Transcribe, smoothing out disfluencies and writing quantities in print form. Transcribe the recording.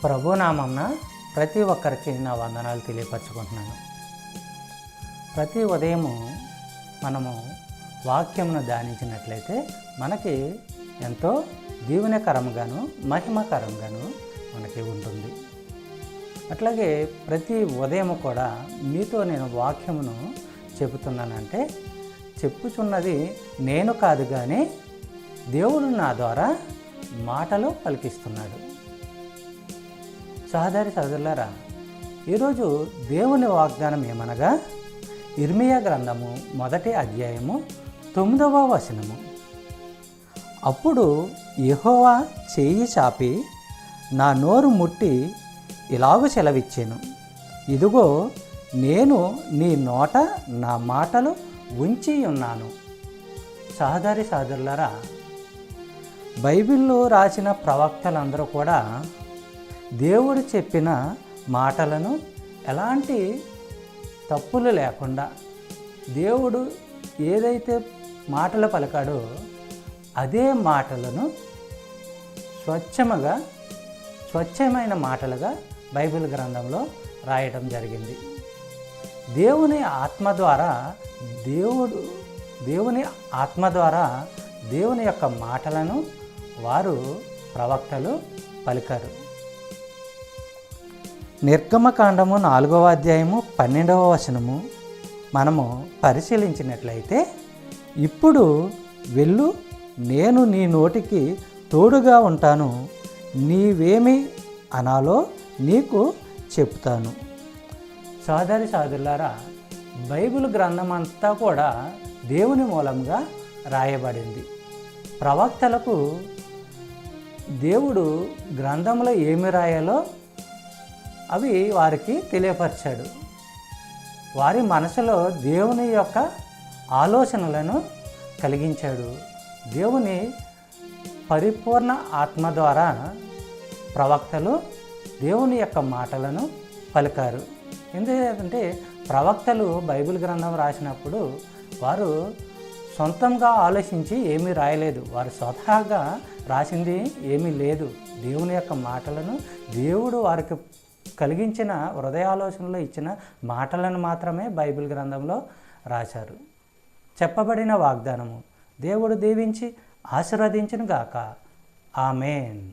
ప్రభునామంన ప్రతి ఒక్కరికి నా వందనాలు తెలియపరచుకుంటున్నాను. ప్రతి ఉదయము మనము వాక్యమును ధ్యానించినట్లయితే మనకి ఎంతో దీవెనకరంగాను మహిమకరంగాను మనకి ఉంటుంది. అట్లాగే ప్రతి ఉదయం కూడా మీతో నేను వాక్యమును చెబుతున్నానంటే చెప్పుచున్నది నేను కాదు కానీ దేవుడు నా ద్వారా మాటలు పలికిస్తున్నాడు. సహోదరి సహోదరులారా, ఈరోజు దేవుని వాగ్దానం ఏమనగా ఇర్మియా గ్రంథము 1వ అధ్యాయము 9వ వచనము. అప్పుడు యెహోవా చేయి చాపి నా నోరు ముట్టి ఇలాగు సెలవిచ్చాను, ఇదిగో నేను నీ నోట నా మాటలు ఉంచి ఉన్నాను. సహోదరి సహోదరులారా, బైబిల్లో రాసిన ప్రవక్తలందరూ కూడా దేవుడు చెప్పిన మాటలను ఎలాంటి తప్పులు లేకుండా దేవుడు ఏదైతే మాటలు పలికాడో అదే మాటలను స్వచ్ఛమైన మాటలుగా బైబిల్ గ్రంథంలో రాయడం జరిగింది. దేవుని ఆత్మ ద్వారా దేవుని యొక్క మాటలను వారు ప్రవక్తలు పలికారు. నిర్గమకాండము 4వ అధ్యాయము 12వ వచనము మనము పరిశీలించినట్లయితే, ఇప్పుడు వెళ్ళు, నేను నీ నోటికి తోడుగా ఉంటాను, నీవేమి అనాలో నీకు చెప్తాను. సహోదరి సహోదరులారా, బైబిల్ గ్రంథం అంతా కూడా దేవుని మూలంగా రాయబడింది. ప్రవక్తలకు దేవుడు గ్రంథంలో ఏమి రాయాలో అవి వారికి తెలియపరిచాడు. వారి మనసులో దేవుని యొక్క ఆలోచనలను కలిగించాడు. దేవుని పరిపూర్ణ ఆత్మ ద్వారా ప్రవక్తలు దేవుని యొక్క మాటలను పలికారు. ఎందుకంటే ప్రవక్తలు బైబిల్ గ్రంథం రాసినప్పుడు వారు సొంతంగా ఆలోచించి ఏమీ రాయలేదు. వారు స్వతహాగా రాసింది ఏమీ లేదు. దేవుని యొక్క మాటలను దేవుడు వారికి కలిగించిన హృదయాలోచనలో ఇచ్చిన మాటలను మాత్రమే బైబిల్ గ్రంథంలో రాశారు. చెప్పబడిన వాగ్దానము దేవుడు దీవించి ఆశీర్వదించును గాక. ఆమేన్.